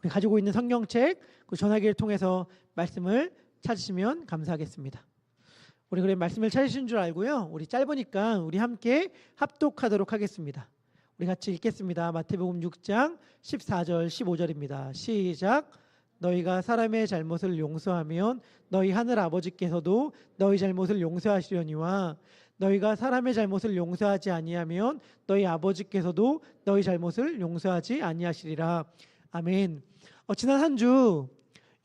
우리 가지고 있는 성경책, 그 전화기를 통해서 말씀을 찾으시면 감사하겠습니다. 우리 그래 말씀을 찾으신 줄 알고요. 우리 짧으니까 우리 함께 합독하도록 하겠습니다. 우리 같이 읽겠습니다. 마태복음 6장 14절 15절입니다. 시작. 너희가 사람의 잘못을 용서하면 너희 하늘 아버지께서도 너희 잘못을 용서하시려니와 너희가 사람의 잘못을 용서하지 아니하면 너희 아버지께서도 너희 잘못을 용서하지 아니하시리라. 아멘. 지난 한 주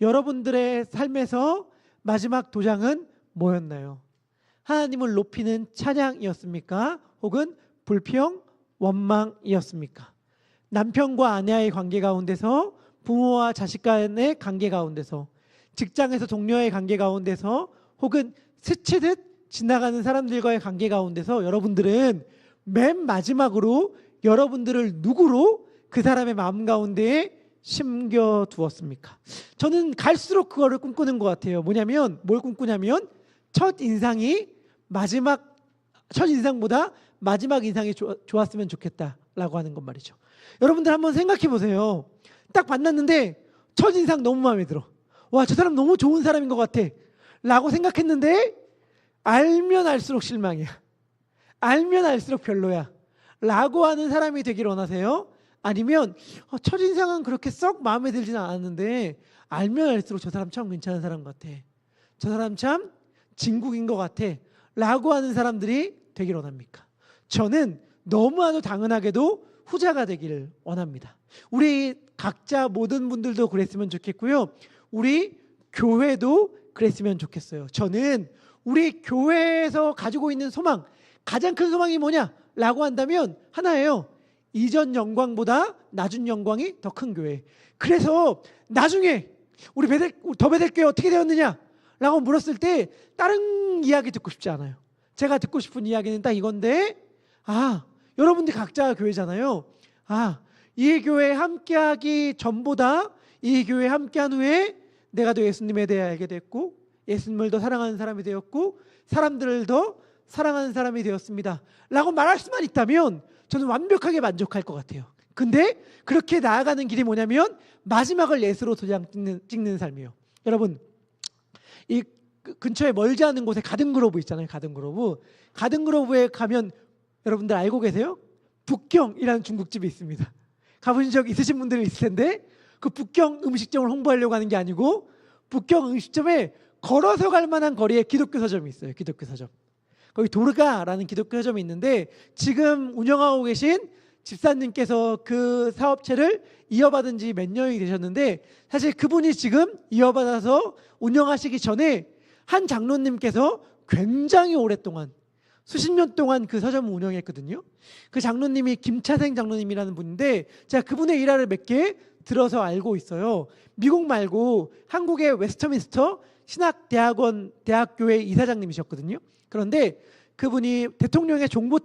여러분들의 삶에서 마지막 도장은 뭐였나요? 하나님을 높이는 찬양이었습니까? 혹은 불평, 원망이었습니까? 남편과 아내의 관계 가운데서, 부모와 자식 간의 관계 가운데서, 직장에서 동료의 관계 가운데서, 혹은 스치듯 지나가는 사람들과의 관계 가운데서 여러분들은 맨 마지막으로 여러분들을 누구로 그 사람의 마음 가운데에 심겨두었습니까? 저는 갈수록 그거를 꿈꾸는 것 같아요. 뭐냐면, 뭘 꿈꾸냐면 첫 인상보다 마지막 인상이 좋았으면 좋겠다라고 하는 것 말이죠. 여러분들 한번 생각해 보세요. 딱 만났는데 첫 인상 너무 마음에 들어. 와, 저 사람 너무 좋은 사람인 것 같아 라고 생각했는데 알면 알수록 실망이야. 알면 알수록 별로야 라고 하는 사람이 되길 원하세요? 아니면 첫인상은 그렇게 썩 마음에 들지는 않았는데 알면 알수록 저 사람 참 괜찮은 사람 같아, 저 사람 참 진국인 것 같아 라고 하는 사람들이 되길 원합니까? 저는 너무나도 당연하게도 후자가 되기를 원합니다. 우리 각자 모든 분들도 그랬으면 좋겠고요. 우리 교회도 그랬으면 좋겠어요. 저는 우리 교회에서 가지고 있는 소망, 가장 큰 소망이 뭐냐라고 한다면 하나예요. 이전 영광보다 낮은 영광이 더 큰 교회. 그래서 나중에 우리 더 베델교회 어떻게 되었느냐 라고 물었을 때 다른 이야기 듣고 싶지 않아요. 제가 듣고 싶은 이야기는 딱 이건데, 여러분들 각자 교회잖아요. 이 교회에 함께하기 전보다 이 교회에 함께한 후에 내가 더 예수님에 대해 알게 됐고, 예수님을 더 사랑하는 사람이 되었고, 사람들을 더 사랑하는 사람이 되었습니다 라고 말할 수만 있다면 저는 완벽하게 만족할 것 같아요. 근데 그렇게 나아가는 길이 뭐냐면 마지막을 예수로 도장 찍는 삶이에요. 여러분, 이 근처에 멀지 않은 곳에 가든그로브 있잖아요. 가든그로브에 가면 여러분들 알고 계세요? 북경이라는 중국집이 있습니다. 가보신 적 있으신 분들이 있을 텐데, 그 북경 음식점을 홍보하려고 하는 게 아니고 북경 음식점에 걸어서 갈 만한 거리에 기독교 서점이 있어요. 기독교 서점. 거기 도르가라는 기독교 서점이 있는데, 지금 운영하고 계신 집사님께서 그 사업체를 이어받은 지 몇 년이 되셨는데, 사실 그분이 지금 이어받아서 운영하시기 전에 한 장로님께서 굉장히 오랫동안, 수십 년 동안 그 서점을 운영했거든요. 그 장로님이 김차생 장로님이라는 분인데, 제가 그분의 일화를 몇 개 들어서 알고 있어요. 미국 말고 한국의 웨스터민스터 신학대학교의 이사장님이셨거든요. 그런데 그분이 대통령의 종교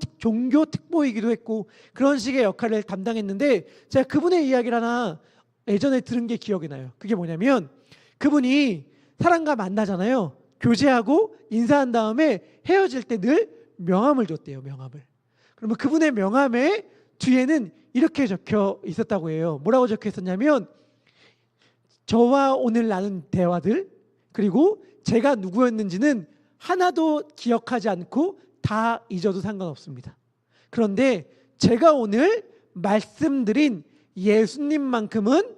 특보이기도 했고 그런 식의 역할을 담당했는데, 제가 그분의 이야기를 하나 예전에 들은 게 기억이 나요. 그게 뭐냐면, 그분이 사람과 만나잖아요. 교제하고 인사한 다음에 헤어질 때 늘 명함을 줬대요. 명함을. 그러면 그분의 명함에 뒤에는 이렇게 적혀 있었다고 해요. 뭐라고 적혀 있었냐면, 저와 오늘 나눈 대화들, 그리고 제가 누구였는지는 하나도 기억하지 않고 다 잊어도 상관없습니다. 그런데 제가 오늘 말씀드린 예수님만큼은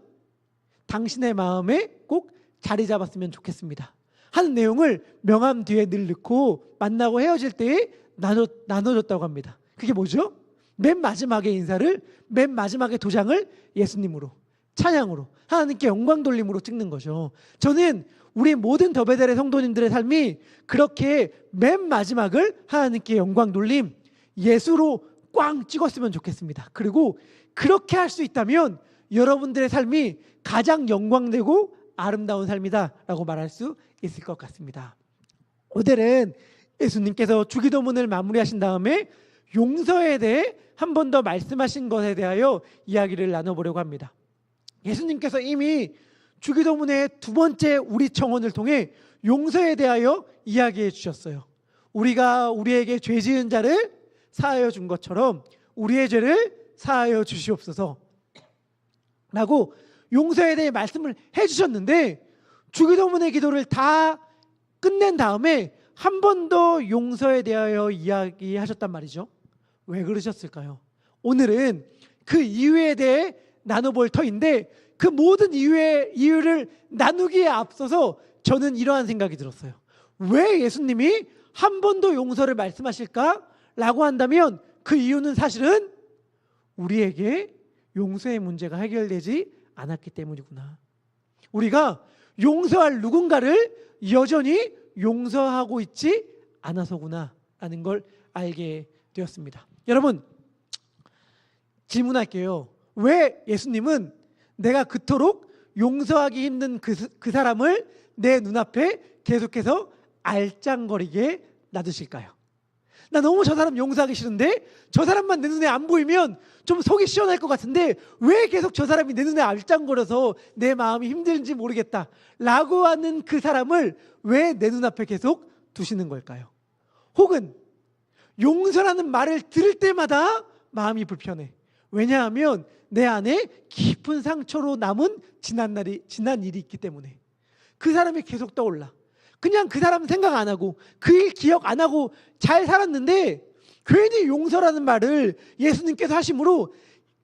당신의 마음에 꼭 자리 잡았으면 좋겠습니다 하는 내용을 명함 뒤에 늘 넣고 만나고 헤어질 때에 나눠줬다고 합니다. 그게 뭐죠? 맨 마지막의 인사를, 맨 마지막의 도장을 예수님으로, 찬양으로, 하나님께 영광 돌림으로 찍는 거죠. 저는 우리 모든 더 베델의 성도님들의 삶이 그렇게 맨 마지막을 하나님께 영광 돌림, 예수로 꽝 찍었으면 좋겠습니다. 그리고 그렇게 할 수 있다면 여러분들의 삶이 가장 영광되고 아름다운 삶이다 라고 말할 수 있을 것 같습니다. 오늘은 예수님께서 주기도문을 마무리하신 다음에 용서에 대해 한 번 더 말씀하신 것에 대하여 이야기를 나눠보려고 합니다. 예수님께서 이미 주기도문의 두 번째 우리 청원을 통해 용서에 대하여 이야기해 주셨어요. 우리가 우리에게 죄 지은 자를 사하여 준 것처럼 우리의 죄를 사하여 주시옵소서 라고 용서에 대해 말씀을 해주셨는데 주기도문의 기도를 다 끝낸 다음에 한 번 더 용서에 대하여 이야기하셨단 말이죠. 왜 그러셨을까요? 오늘은 그 이유에 대해 나눠볼 터인데 그 모든 이유를 나누기에 앞서서 저는 이러한 생각이 들었어요. 왜 예수님이 한 번 더 용서를 말씀하실까라고 한다면 그 이유는 사실은 우리에게 용서의 문제가 해결되지 않았기 때문이구나. 우리가 용서할 누군가를 여전히 용서하고 있지 않아서구나 라는 걸 알게 되었습니다. 여러분, 질문할게요. 왜 예수님은 내가 그토록 용서하기 힘든 그 사람을 내 눈앞에 계속해서 알짱거리게 놔두실까요? 나 너무 저 사람 용서하기 싫은데 저 사람만 내 눈에 안 보이면 좀 속이 시원할 것 같은데 왜 계속 저 사람이 내 눈에 알짱거려서 내 마음이 힘든지 모르겠다 라고 하는 그 사람을 왜 내 눈앞에 계속 두시는 걸까요? 혹은 용서라는 말을 들을 때마다 마음이 불편해. 왜냐하면 내 안에 깊은 상처로 남은 지난 일이 있기 때문에 그 사람이 계속 떠올라. 그냥 그 사람 생각 안 하고 그 일 기억 안 하고 잘 살았는데 괜히 용서라는 말을 예수님께서 하심으로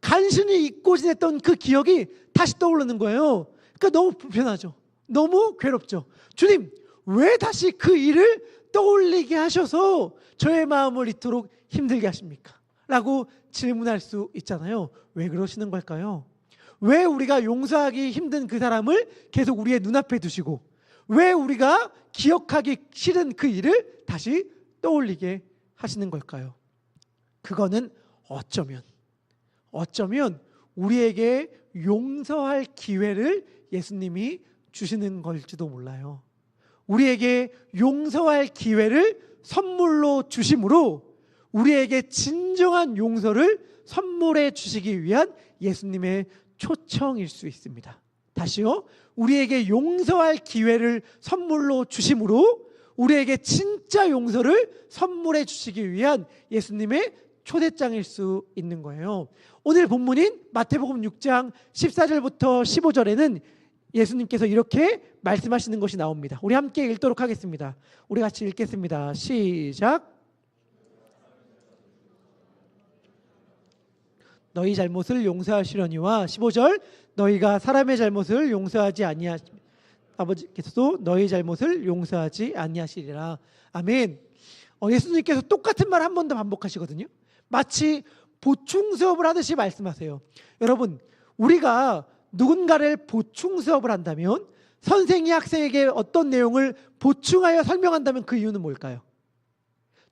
간신히 잊고 지냈던 그 기억이 다시 떠오르는 거예요. 그러니까 너무 불편하죠. 너무 괴롭죠. 주님, 왜 다시 그 일을 떠올리게 하셔서 저의 마음을 이토록 힘들게 하십니까? 라고 질문할 수 있잖아요. 왜 그러시는 걸까요? 왜 우리가 용서하기 힘든 그 사람을 계속 우리의 눈앞에 두시고 왜 우리가 기억하기 싫은 그 일을 다시 떠올리게 하시는 걸까요? 그거는 어쩌면 우리에게 용서할 기회를 예수님이 주시는 걸지도 몰라요. 우리에게 용서할 기회를 선물로 주심으로 우리에게 진정한 용서를 선물해 주시기 위한 예수님의 초청일 수 있습니다. 다시요. 우리에게 용서할 기회를 선물로 주심으로 우리에게 진짜 용서를 선물해 주시기 위한 예수님의 초대장일 수 있는 거예요. 오늘 본문인 마태복음 6장 14절부터 15절에는 예수님께서 이렇게 말씀하시는 것이 나옵니다. 우리 함께 읽도록 하겠습니다. 우리 같이 읽겠습니다. 시작. 너희 잘못을 용서하시려니와 15절 너희가 사람의 잘못을 용서하지 아니하시면 아버지께서도 너희 잘못을 용서하지 아니하시리라. 아멘. 예수님께서 똑같은 말 한 번 더 반복하시거든요. 마치 보충 수업을 하듯이 말씀하세요. 여러분, 우리가 누군가를 보충 수업을 한다면 선생이 학생에게 어떤 내용을 보충하여 설명한다면 그 이유는 뭘까요?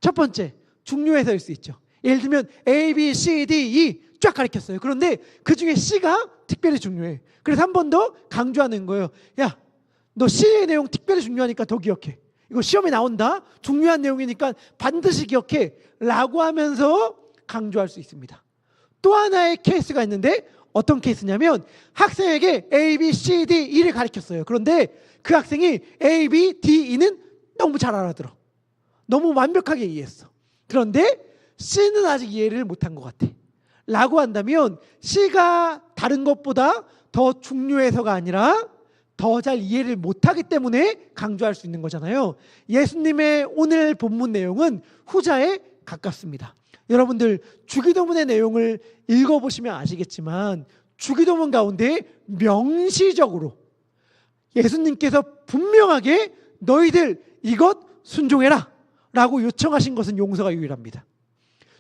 첫 번째, 중요해서일 수 있죠. 예를 들면 A, B, C, D, E 쫙 가르쳤어요. 그런데 그 중에 C가 특별히 중요해. 그래서 한 번 더 강조하는 거예요. 야, 너 C의 내용 특별히 중요하니까 더 기억해. 이거 시험에 나온다. 중요한 내용이니까 반드시 기억해. 라고 하면서 강조할 수 있습니다. 또 하나의 케이스가 있는데 어떤 케이스냐면 학생에게 A, B, C, D, E를 가르쳤어요. 그런데 그 학생이 A, B, D, E는 너무 잘 알아들어. 너무 완벽하게 이해했어. 그런데 C는 아직 이해를 못한 것 같아. 라고 한다면 C가 다른 것보다 더 중요해서가 아니라 더 잘 이해를 못하기 때문에 강조할 수 있는 거잖아요. 예수님의 오늘 본문 내용은 후자에 가깝습니다. 여러분들 주기도문의 내용을 읽어보시면 아시겠지만 주기도문 가운데 명시적으로 예수님께서 분명하게 너희들 이것 순종해라 라고 요청하신 것은 용서가 유일합니다.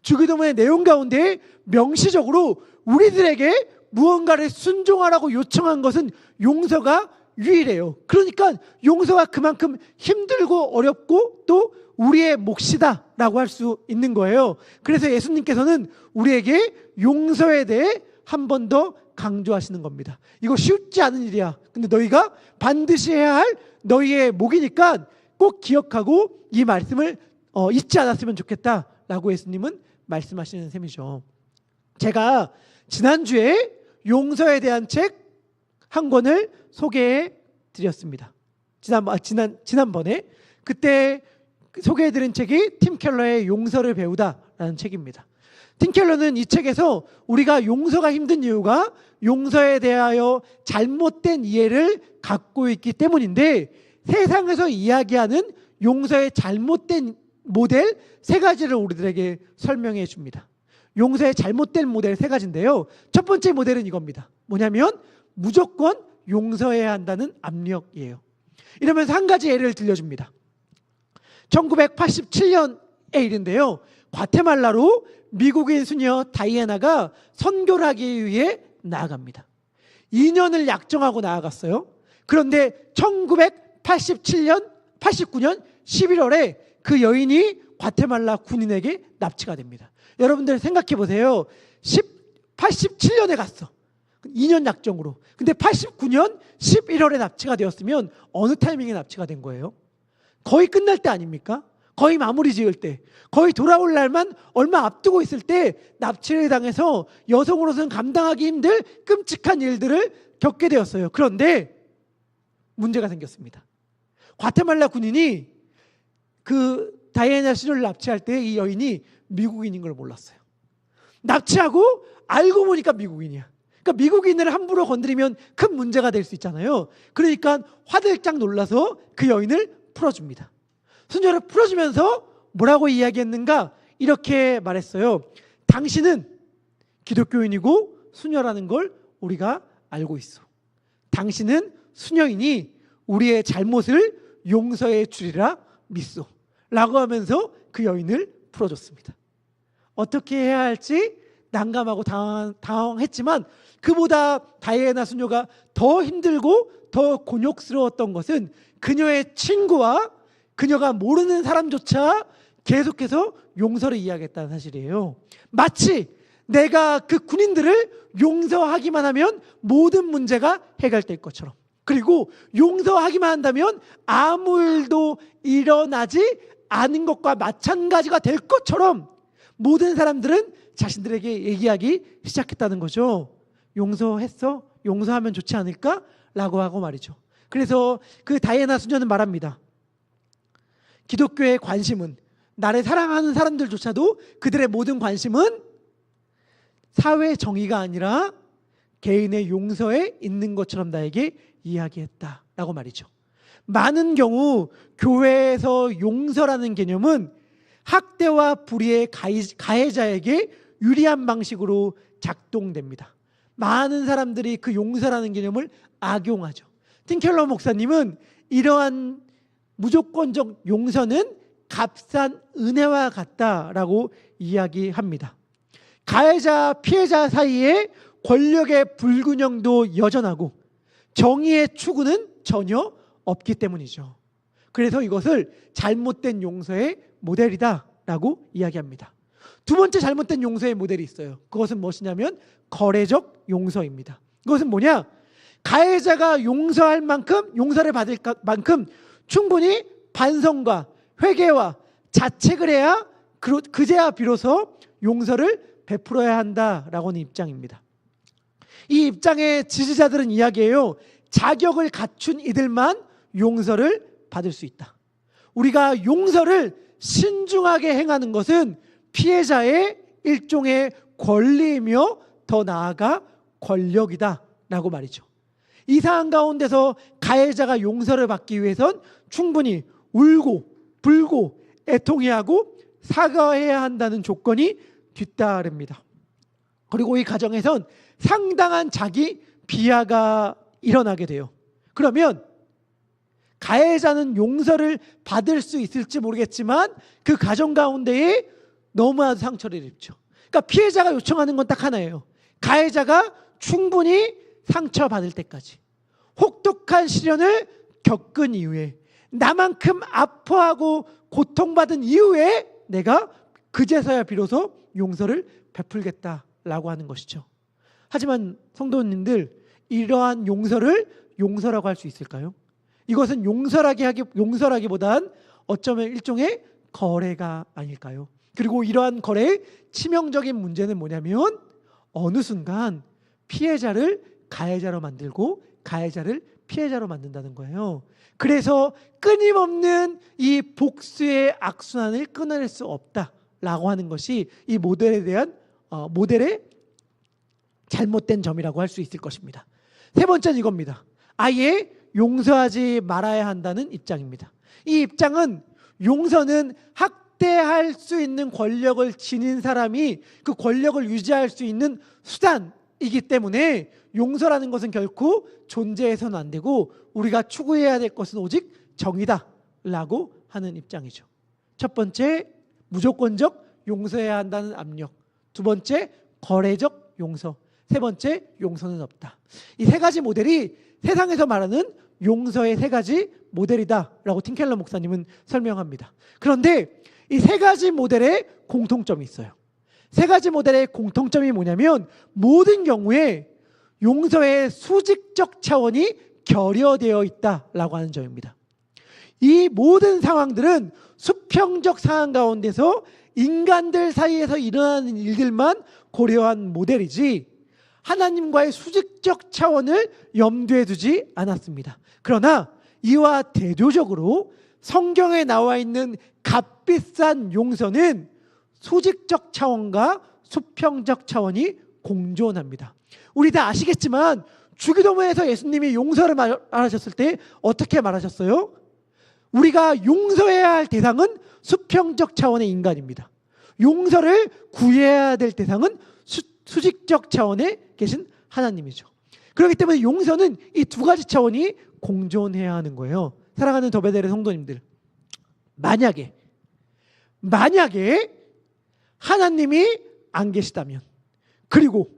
주기도문의 내용 가운데 명시적으로 우리들에게 무언가를 순종하라고 요청한 것은 용서가 유일해요. 그러니까 용서가 그만큼 힘들고 어렵고 또 우리의 몫이다 라고 할 수 있는 거예요. 그래서 예수님께서는 우리에게 용서에 대해 한 번 더 강조하시는 겁니다. 이거 쉽지 않은 일이야. 근데 너희가 반드시 해야 할 너희의 몫이니까 꼭 기억하고 이 말씀을 잊지 않았으면 좋겠다 라고 예수님은 말씀하시는 셈이죠. 제가 지난주에 용서에 대한 책 한 권을 소개해 드렸습니다. 지난번에 그때 소개해 드린 책이 팀 켈러의 용서를 배우다라는 책입니다. 팀켈러는 이 책에서 우리가 용서가 힘든 이유가 용서에 대하여 잘못된 이해를 갖고 있기 때문인데, 세상에서 이야기하는 용서의 잘못된 모델 3가지를 우리들에게 설명해 줍니다. 용서의 잘못된 모델 3가지인데요. 첫 번째 모델은 이겁니다. 뭐냐면 무조건 용서해야 한다는 압력이에요. 이러면서 한 가지 예를 들려줍니다. 1987년의 일인데요. 과테말라로 미국인 수녀 다이애나가 선교를 하기 위해 나아갑니다. 2년을 약정하고 나아갔어요. 그런데 1989년 11월에 그 여인이 과테말라 군인에게 납치가 됩니다. 여러분들 생각해 보세요. 87년에 갔어. 2년 약정으로. 근데 89년 11월에 납치가 되었으면 어느 타이밍에 납치가 된 거예요? 거의 끝날 때 아닙니까? 거의 마무리 지을 때, 거의 돌아올 날만 얼마 앞두고 있을 때 납치를 당해서 여성으로서는 감당하기 힘들 끔찍한 일들을 겪게 되었어요. 그런데 문제가 생겼습니다. 과테말라 군인이 그 다이애나 수녀를 납치할 때 이 여인이 미국인인 걸 몰랐어요. 납치하고 알고 보니까 미국인이야. 그러니까 미국인을 함부로 건드리면 큰 문제가 될 수 있잖아요. 그러니까 화들짝 놀라서 그 여인을 풀어줍니다. 수녀를 풀어주면서 뭐라고 이야기했는가? 이렇게 말했어요. 당신은 기독교인이고 수녀라는 걸 우리가 알고 있어. 당신은 수녀이니 우리의 잘못을 용서해 주리라 믿소. 라고 하면서 그 여인을 풀어줬습니다. 어떻게 해야 할지 난감하고 당황했지만 그보다 다이애나 수녀가 더 힘들고 더 곤욕스러웠던 것은 그녀의 친구와 그녀가 모르는 사람조차 계속해서 용서를 이야기했다는 사실이에요. 마치 내가 그 군인들을 용서하기만 하면 모든 문제가 해결될 것처럼, 그리고 용서하기만 한다면 아무 일도 일어나지 않은 것과 마찬가지가 될 것처럼 모든 사람들은 자신들에게 얘기하기 시작했다는 거죠. 용서했어? 용서하면 좋지 않을까? 라고 하고 말이죠. 그래서 그 다이애나 수녀는 말합니다. 기독교의 관심은, 나를 사랑하는 사람들조차도 그들의 모든 관심은 사회 정의가 아니라 개인의 용서에 있는 것처럼 나에게 이야기했다라고 말이죠. 많은 경우 교회에서 용서라는 개념은 학대와 불의의 가해자에게 유리한 방식으로 작동됩니다. 많은 사람들이 그 용서라는 개념을 악용하죠. 팀켈러 목사님은 이러한 무조건적 용서는 값싼 은혜와 같다라고 이야기합니다. 가해자, 피해자 사이에 권력의 불균형도 여전하고 정의의 추구는 전혀 없기 때문이죠. 그래서 이것을 잘못된 용서의 모델이다라고 이야기합니다. 두 번째 잘못된 용서의 모델이 있어요. 그것은 무엇이냐면 거래적 용서입니다. 그것은 뭐냐? 가해자가 용서할 만큼, 용서를 받을 만큼 충분히 반성과 회개와 자책을 해야 그제야 비로소 용서를 베풀어야 한다라고 하는 입장입니다. 이 입장의 지지자들은 이야기해요. 자격을 갖춘 이들만 용서를 받을 수 있다. 우리가 용서를 신중하게 행하는 것은 피해자의 일종의 권리이며 더 나아가 권력이다라고 말이죠. 이 상황 가운데서 가해자가 용서를 받기 위해선 충분히 울고 불고 애통해하고 사과해야 한다는 조건이 뒤따릅니다. 그리고 이 과정에선 상당한 자기 비하가 일어나게 돼요. 그러면 가해자는 용서를 받을 수 있을지 모르겠지만 그 과정 가운데에 너무나도 상처를 입죠. 그러니까 피해자가 요청하는 건 딱 하나예요. 가해자가 충분히 상처받을 때까지, 혹독한 시련을 겪은 이후에, 나만큼 아파하고 고통받은 이후에 내가 그제서야 비로소 용서를 베풀겠다라고 하는 것이죠. 하지만 성도님들, 이러한 용서를 용서라고 할 수 있을까요? 이것은 용서라기보단 어쩌면 일종의 거래가 아닐까요? 그리고 이러한 거래의 치명적인 문제는 뭐냐면 어느 순간 피해자를 가해자로 만들고 가해자를 피해자로 만든다는 거예요. 그래서 끊임없는 이 복수의 악순환을 끊어낼 수 없다라고 하는 것이 이 모델에 대한 모델의 잘못된 점이라고 할 수 있을 것입니다. 세 번째는 이겁니다. 아예 용서하지 말아야 한다는 입장입니다. 이 입장은 용서는 학대할 수 있는 권력을 지닌 사람이 그 권력을 유지할 수 있는 수단이기 때문에 용서라는 것은 결코 존재해서는 안 되고 우리가 추구해야 될 것은 오직 정의다라고 하는 입장이죠. 첫 번째, 무조건적 용서해야 한다는 압력. 두 번째, 거래적 용서. 세 번째, 용서는 없다. 이 세 가지 모델이 세상에서 말하는 용서의 세 가지 모델이다라고 팀켈러 목사님은 설명합니다. 그런데 이 세 가지 모델에 공통점이 있어요. 세 가지 모델의 공통점이 뭐냐면 모든 경우에 용서의 수직적 차원이 결여되어 있다라고 하는 점입니다. 이 모든 상황들은 수평적 상황 가운데서 인간들 사이에서 일어나는 일들만 고려한 모델이지 하나님과의 수직적 차원을 염두에 두지 않았습니다. 그러나 이와 대조적으로 성경에 나와 있는 값비싼 용서는 수직적 차원과 수평적 차원이 공존합니다. 우리 다 아시겠지만 주기도문에서 예수님이 용서를 말하셨을 때 어떻게 말하셨어요? 우리가 용서해야 할 대상은 수평적 차원의 인간입니다. 용서를 구해야 될 대상은 수직적 차원에 계신 하나님이죠. 그렇기 때문에 용서는 이 두 가지 차원이 공존해야 하는 거예요. 사랑하는 더 베델의 성도님들, 만약에 하나님이 안 계시다면, 그리고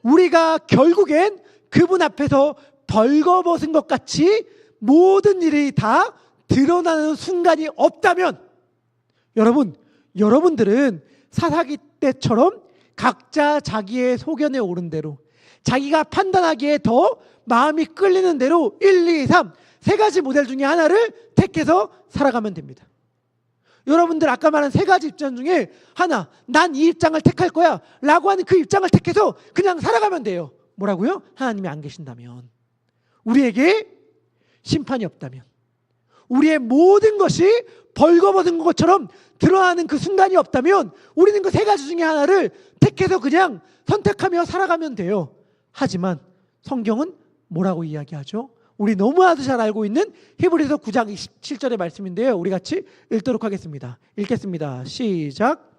우리가 결국엔 그분 앞에서 벌거벗은 것 같이 모든 일이 다 드러나는 순간이 없다면, 여러분들은 사사기 때처럼 각자 자기의 소견에 오른 대로, 자기가 판단하기에 더 마음이 끌리는 대로 1, 2, 3 세 가지 모델 중에 하나를 택해서 살아가면 됩니다. 여러분들 아까 말한 세 가지 입장 중에 하나, 난 이 입장을 택할 거야 라고 하는 그 입장을 택해서 그냥 살아가면 돼요. 뭐라고요? 하나님이 안 계신다면, 우리에게 심판이 없다면, 우리의 모든 것이 벌거벗은 것처럼 드러나는 그 순간이 없다면 우리는 그 세 가지 중에 하나를 택해서 그냥 선택하며 살아가면 돼요. 하지만 성경은 뭐라고 이야기하죠? 우리 너무나도 잘 알고 있는 히브리서 9장 27절의 말씀인데요. 우리 같이 읽도록 하겠습니다. 읽겠습니다. 시작.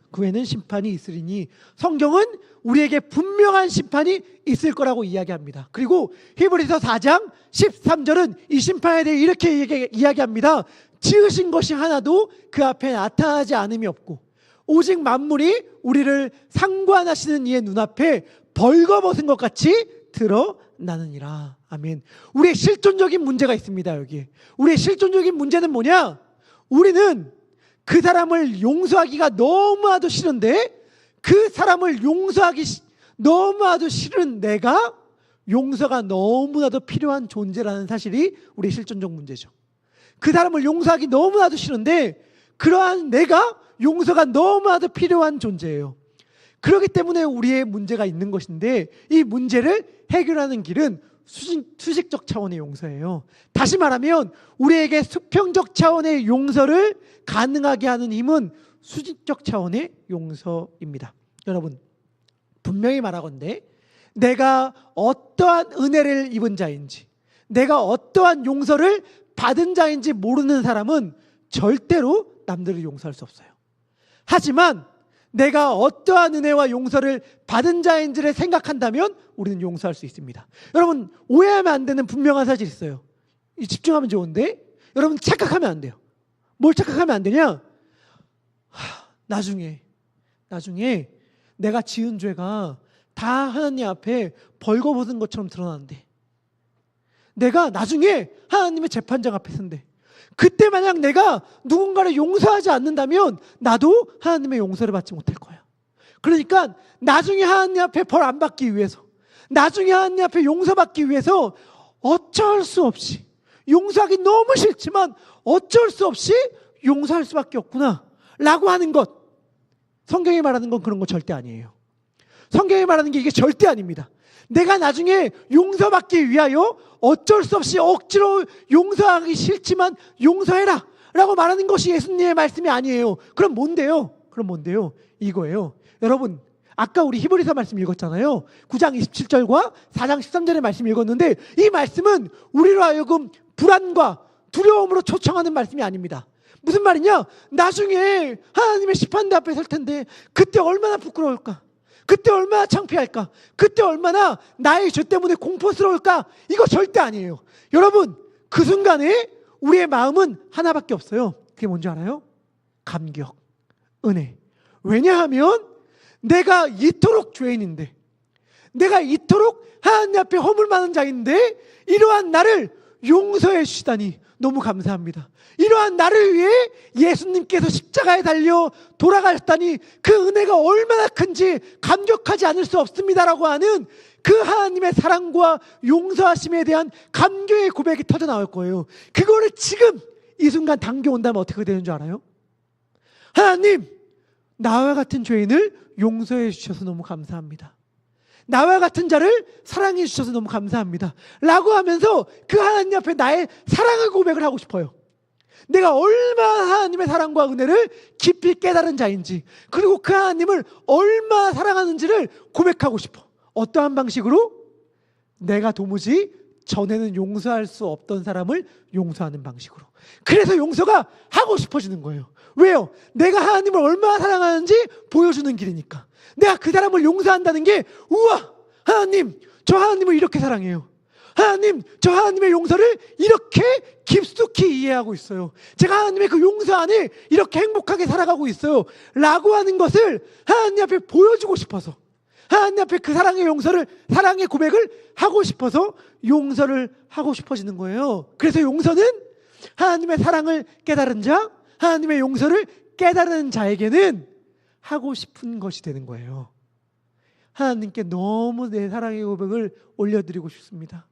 그 후에는 심판이 있으리니, 성경은 우리에게 분명한 심판이 있을 거라고 이야기합니다. 그리고 히브리서 4장 13절은 이 심판에 대해 이렇게 이야기합니다. 지으신 것이 하나도 그 앞에 나타나지 않음이 없고 오직 만물이 우리를 상관하시는 이의 눈앞에 벌거벗은 것 같이 드러나느니라. 아멘. 우리의 실존적인 문제가 있습니다. 여기 우리의 실존적인 문제는 뭐냐? 우리는 그 사람을 용서하기가 너무나도 싫은데, 그 사람을 용서하기 너무나도 싫은 내가 용서가 너무나도 필요한 존재라는 사실이 우리의 실존적 문제죠. 그 사람을 용서하기 너무나도 싫은데 그러한 내가 용서가 너무나도 필요한 존재예요. 그렇기 때문에 우리의 문제가 있는 것인데, 이 문제를 해결하는 길은 수직적 차원의 용서예요. 다시 말하면 우리에게 수평적 차원의 용서를 가능하게 하는 힘은 수직적 차원의 용서입니다. 여러분, 분명히 말하건대 내가 어떠한 은혜를 입은 자인지, 내가 어떠한 용서를 받은 자인지 모르는 사람은 절대로 남들을 용서할 수 없어요. 하지만 내가 어떠한 은혜와 용서를 받은 자인지를 생각한다면 우리는 용서할 수 있습니다. 여러분, 오해하면 안 되는 분명한 사실이 있어요. 집중하면 좋은데, 여러분 착각하면 안 돼요. 뭘 착각하면 안 되냐? 나중에 내가 지은 죄가 다 하나님 앞에 벌거벗은 것처럼 드러나는데, 내가 나중에 하나님의 재판장 앞에 선대, 그때 만약 내가 누군가를 용서하지 않는다면 나도 하나님의 용서를 받지 못할 거야. 그러니까 나중에 하나님 앞에 벌 안 받기 위해서, 나중에 하나님 앞에 용서받기 위해서 어쩔 수 없이, 용서하기 너무 싫지만 어쩔 수 없이 용서할 수밖에 없구나 라고 하는 것, 성경이 말하는 건 그런 거 절대 아니에요. 성경이 말하는 게 이게 절대 아닙니다. 내가 나중에 용서받기 위하여 어쩔 수 없이 억지로 용서하기 싫지만 용서해라 라고 말하는 것이 예수님의 말씀이 아니에요. 그럼 뭔데요? 이거예요. 여러분, 아까 우리 히브리서 말씀 읽었잖아요. 9장 27절과 4장 13절의 말씀 읽었는데 이 말씀은 우리로 하여금 불안과 두려움으로 초청하는 말씀이 아닙니다. 무슨 말이냐? 나중에 하나님의 심판대 앞에 설 텐데 그때 얼마나 부끄러울까? 그때 얼마나 창피할까? 그때 얼마나 나의 죄 때문에 공포스러울까? 이거 절대 아니에요. 여러분, 그 순간에 우리의 마음은 하나밖에 없어요. 그게 뭔지 알아요? 감격, 은혜. 왜냐하면 내가 이토록 죄인인데, 내가 이토록 하나님 앞에 허물 많은 자인데 이러한 나를 용서해 주시다니 너무 감사합니다. 이러한 나를 위해 예수님께서 십자가에 달려 돌아가셨다니 그 은혜가 얼마나 큰지 감격하지 않을 수 없습니다라고 하는 그 하나님의 사랑과 용서하심에 대한 감격의 고백이 터져 나올 거예요. 그거를 지금 이 순간 당겨온다면 어떻게 되는 줄 알아요? 하나님, 나와 같은 죄인을 용서해 주셔서 너무 감사합니다. 나와 같은 자를 사랑해 주셔서 너무 감사합니다 라고 하면서 그 하나님 앞에 나의 사랑의 고백을 하고 싶어요. 내가 얼마나 하나님의 사랑과 은혜를 깊이 깨달은 자인지, 그리고 그 하나님을 얼마나 사랑하는지를 고백하고 싶어. 어떠한 방식으로? 내가 도무지 전에는 용서할 수 없던 사람을 용서하는 방식으로. 그래서 용서가 하고 싶어지는 거예요. 왜요? 내가 하나님을 얼마나 사랑하는지 보여주는 길이니까. 내가 그 사람을 용서한다는 게, 우와, 하나님, 저 하나님을 이렇게 사랑해요. 하나님, 저 하나님의 용서를 이렇게 깊숙이 이해하고 있어요. 제가 하나님의 그 용서 안에 이렇게 행복하게 살아가고 있어요 라고 하는 것을 하나님 앞에 보여주고 싶어서, 하나님 앞에 그 사랑의 용서를, 사랑의 고백을 하고 싶어서 용서를 하고 싶어지는 거예요. 그래서 용서는 하나님의 사랑을 깨달은 자, 하나님의 용서를 깨달은 자에게는 하고 싶은 것이 되는 거예요. 하나님께 너무 내 사랑의 고백을 올려드리고 싶습니다.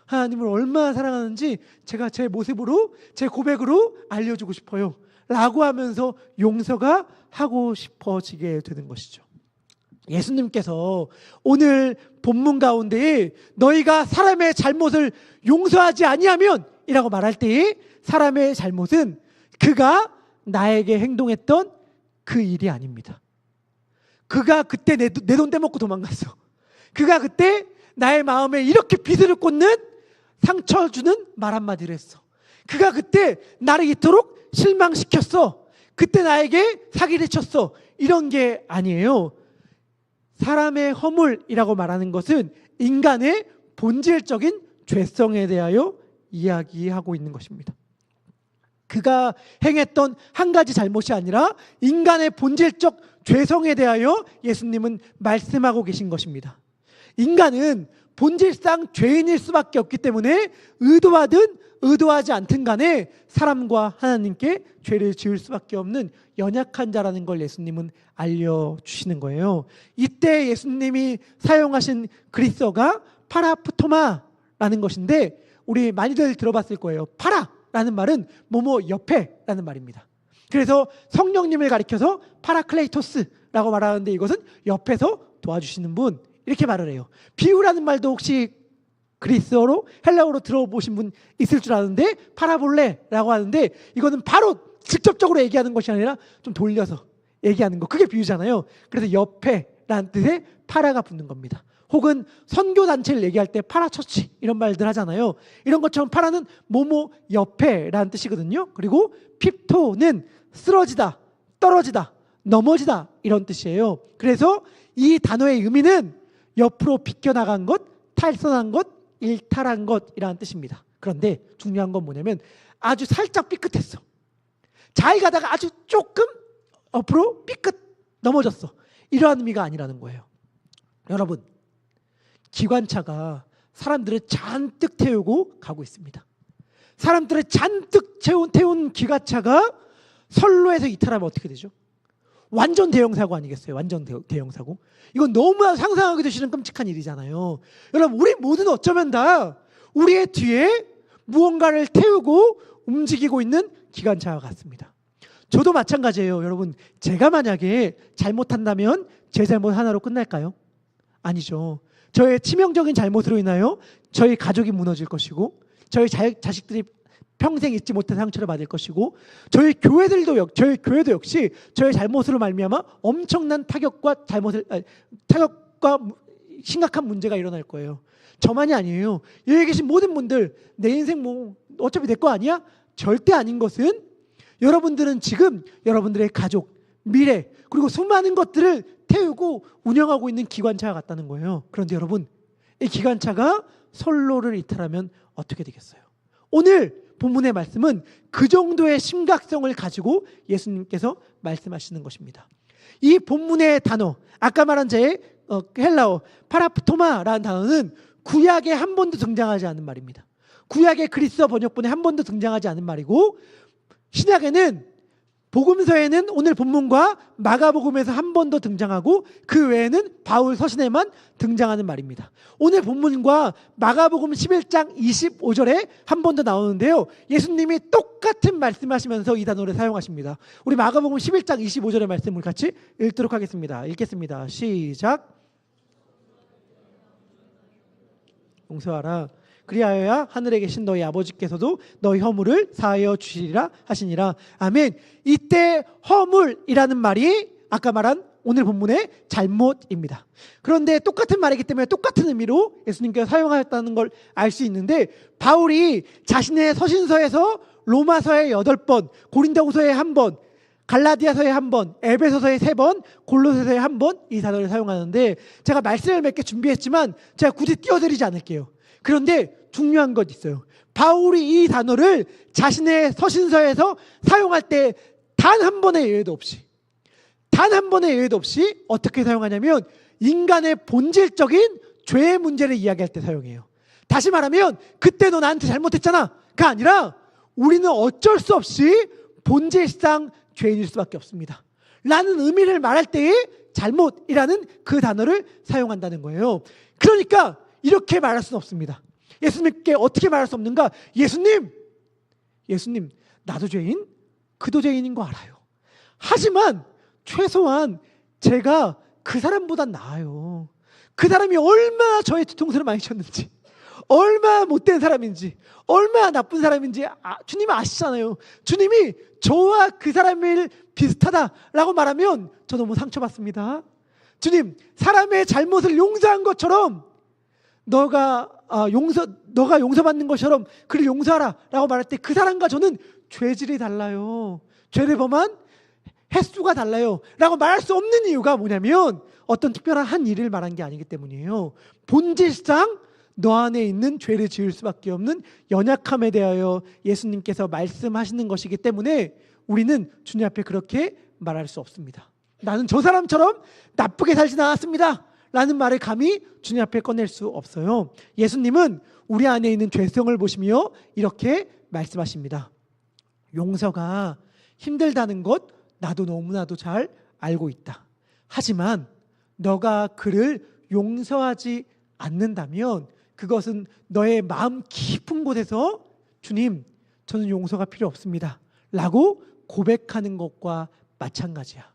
하나님을 얼마나 사랑하는지 제가 제 모습으로, 제 고백으로 알려주고 싶어요 라고 하면서 용서가 하고 싶어지게 되는 것이죠. 예수님께서 오늘 본문 가운데에 너희가 사람의 잘못을 용서하지 아니하면 이라고 말할 때에 사람의 잘못은 그가 나에게 행동했던 그 일이 아닙니다. 그가 그때 내 돈 떼먹고 도망갔어. 그가 그때 나의 마음에 이렇게 비수를 꽂는, 상처 주는 말 한마디를 했어. 그가 그때 나를 이토록 실망시켰어. 그때 나에게 사기를 쳤어. 이런 게 아니에요. 사람의 허물이라고 말하는 것은 인간의 본질적인 죄성에 대하여 이야기하고 있는 것입니다. 그가 행했던 한 가지 잘못이 아니라 인간의 본질적 죄성에 대하여 예수님은 말씀하고 계신 것입니다. 인간은 본질상 죄인일 수밖에 없기 때문에 의도하든 의도하지 않든 간에 사람과 하나님께 죄를 지을 수밖에 없는 연약한 자라는 걸 예수님은 알려주시는 거예요. 이때 예수님이 사용하신 그리스어가 파라프토마라는 것인데, 우리 많이들 들어봤을 거예요. 파라라는 말은 뭐뭐 옆에라는 말입니다. 그래서 성령님을 가리켜서 파라클레이토스라고 말하는데, 이것은 옆에서 도와주시는 분, 이렇게 말을 해요. 비유라는 말도 혹시 그리스어로, 헬라어로 들어보신 분 있을 줄 아는데, 파라볼레라고 하는데, 이거는 바로 직접적으로 얘기하는 것이 아니라 좀 돌려서 얘기하는 거, 그게 비유잖아요. 그래서 옆에라는 뜻의 파라가 붙는 겁니다. 혹은 선교단체를 얘기할 때 파라처치 이런 말들 하잖아요. 이런 것처럼 파라는 뭐뭐 옆에라는 뜻이거든요. 그리고 핍토는 쓰러지다, 떨어지다, 넘어지다 이런 뜻이에요. 그래서 이 단어의 의미는 옆으로 비껴나간 것, 탈선한 것, 일탈한 것이라는 뜻입니다. 그런데 중요한 건 뭐냐면 아주 살짝 삐끗했어. 잘 가다가 아주 조금 옆으로 삐끗 넘어졌어. 이러한 의미가 아니라는 거예요. 여러분, 기관차가 사람들을 잔뜩 태우고 가고 있습니다. 사람들을 잔뜩 태운 기관차가 선로에서 이탈하면 어떻게 되죠? 완전 대형사고 아니겠어요? 완전 대형사고. 이건 너무 상상하기도 싫은 끔찍한 일이잖아요. 여러분, 우리 모두는 어쩌면 다 우리의 뒤에 무언가를 태우고 움직이고 있는 기관차와 같습니다. 저도 마찬가지예요. 여러분, 제가 만약에 잘못한다면 제 잘못 하나로 끝날까요? 아니죠. 저의 치명적인 잘못으로 인하여 저희 가족이 무너질 것이고, 저희 자식들이 평생 잊지 못한 상처를 받을 것이고 저희 교회도 역시 저의 잘못으로 말미암아 엄청난 타격과 심각한 문제가 일어날 거예요. 저만이 아니에요. 여기 계신 모든 분들 내 인생 뭐 어차피 내 거 아니야? 절대 아닌 것은 여러분들은 지금 여러분들의 가족, 미래 그리고 수많은 것들을 태우고 운영하고 있는 기관차가 같다는 거예요. 그런데 여러분 이 기관차가 선로를 이탈하면 어떻게 되겠어요? 오늘 본문의 말씀은 그 정도의 심각성을 가지고 예수님께서 말씀하시는 것입니다. 이 본문의 단어, 아까 말한 자의 헬라어 파라프토마라는 단어는 구약에 한 번도 등장하지 않은 말입니다. 구약의 그리스어 번역본에 한 번도 등장하지 않은 말이고 신약에는 복음서에는 오늘 본문과 마가복음에서 한 번 더 등장하고 그 외에는 바울 서신에만 등장하는 말입니다. 오늘 본문과 마가복음 11장 25절에 한 번 더 나오는데요. 예수님이 똑같은 말씀하시면서 이 단어를 사용하십니다. 우리 마가복음 11장 25절의 말씀을 같이 읽도록 하겠습니다. 읽겠습니다. 시작. 용서하라. 그리하여야 하늘에 계신 너희 아버지께서도 너희 허물을 사하여 주시리라 하시니라. 아멘. 이때 허물이라는 말이 아까 말한 오늘 본문의 잘못입니다. 그런데 똑같은 말이기 때문에 똑같은 의미로 예수님께서 사용하였다는 걸 알 수 있는데 바울이 자신의 서신서에서 로마서에 8번, 고린도후서에 1번, 갈라디아서에 1번, 에베소서에 3번, 골로새서에 1번 이 단어를 사용하는데 제가 말씀을 몇 개 준비했지만 제가 굳이 띄워드리지 않을게요. 그런데 중요한 것 있어요. 바울이 이 단어를 자신의 서신서에서 사용할 때 단 한 번의 예외도 없이 어떻게 사용하냐면 인간의 본질적인 죄의 문제를 이야기할 때 사용해요. 다시 말하면 그때 너 나한테 잘못했잖아가 아니라 우리는 어쩔 수 없이 본질상 죄인일 수밖에 없습니다 라는 의미를 말할 때의 잘못이라는 그 단어를 사용한다는 거예요. 그러니까 이렇게 말할 수는 없습니다. 예수님께 어떻게 말할 수 없는가? 예수님 나도 죄인, 그도 죄인인 거 알아요. 하지만 최소한 제가 그 사람보단 나아요. 그 사람이 얼마나 저의 뒤통수를 많이 쳤는지, 얼마나 못된 사람인지, 얼마나 나쁜 사람인지 주님은 아시잖아요. 주님이 저와 그 사람을 비슷하다라고 말하면 저 너무 상처받습니다. 주님, 사람의 잘못을 용서한 것처럼 너가 용서받는 것처럼 그를 용서하라 라고 말할 때 그 사람과 저는 죄질이 달라요. 죄를 범한 횟수가 달라요 라고 말할 수 없는 이유가 뭐냐면 어떤 특별한 한 일을 말한 게 아니기 때문이에요. 본질상 너 안에 있는 죄를 지을 수밖에 없는 연약함에 대하여 예수님께서 말씀하시는 것이기 때문에 우리는 주님 앞에 그렇게 말할 수 없습니다. 나는 저 사람처럼 나쁘게 살진 않았습니다 라는 말을 감히 주님 앞에 꺼낼 수 없어요. 예수님은 우리 안에 있는 죄성을 보시며 이렇게 말씀하십니다. 용서가 힘들다는 것 나도 너무나도 잘 알고 있다. 하지만 너가 그를 용서하지 않는다면 그것은 너의 마음 깊은 곳에서 주님, 저는 용서가 필요 없습니다 라고 고백하는 것과 마찬가지야.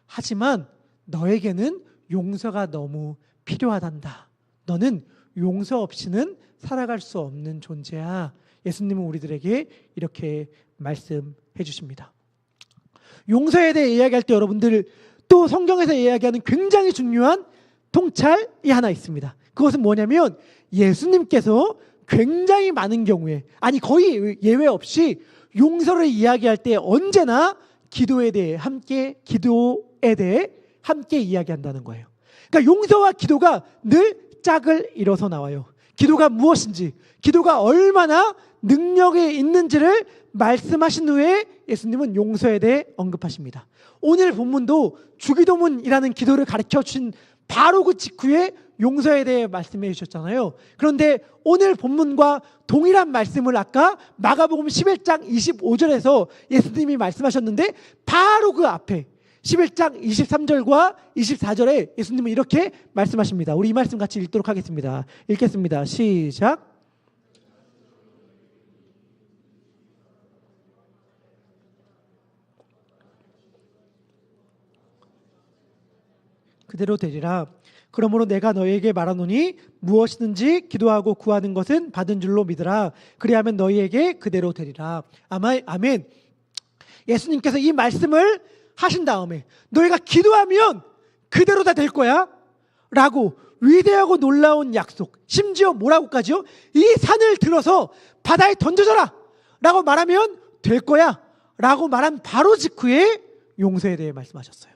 하지만 너에게는 용서가 너무 필요하단다. 너는 용서 없이는 살아갈 수 없는 존재야. 예수님은 우리들에게 이렇게 말씀해 주십니다. 용서에 대해 이야기할 때 여러분들 또 성경에서 이야기하는 굉장히 중요한 통찰이 하나 있습니다. 그것은 뭐냐면 예수님께서 굉장히 많은 경우에 거의 예외 없이 용서를 이야기할 때 언제나 기도에 대해 함께 이야기한다는 거예요. 그러니까 용서와 기도가 늘 짝을 이뤄서 나와요. 기도가 무엇인지, 기도가 얼마나 능력이 있는지를 말씀하신 후에 예수님은 용서에 대해 언급하십니다. 오늘 본문도 주기도문이라는 기도를 가르쳐 주신 바로 그 직후에 용서에 대해 말씀해 주셨잖아요. 그런데 오늘 본문과 동일한 말씀을 아까 마가복음 11장 25절에서 예수님이 말씀하셨는데 바로 그 앞에 11장 23절과 24절에 예수님은 이렇게 말씀하십니다. 우리 이 말씀 같이 읽도록 하겠습니다. 읽겠습니다. 시작. 그대로 되리라. 그러므로 내가 너희에게 말하노니 무엇이든지 기도하고 구하는 것은 받은 줄로 믿으라. 그리하면 너희에게 그대로 되리라. 아멘. 예수님께서 이 말씀을 하신 다음에 너희가 기도하면 그대로 다 될 거야 라고 위대하고 놀라운 약속, 심지어 뭐라고까지요? 이 산을 들어서 바다에 던져져라 라고 말하면 될 거야 라고 말한 바로 직후에 용서에 대해 말씀하셨어요.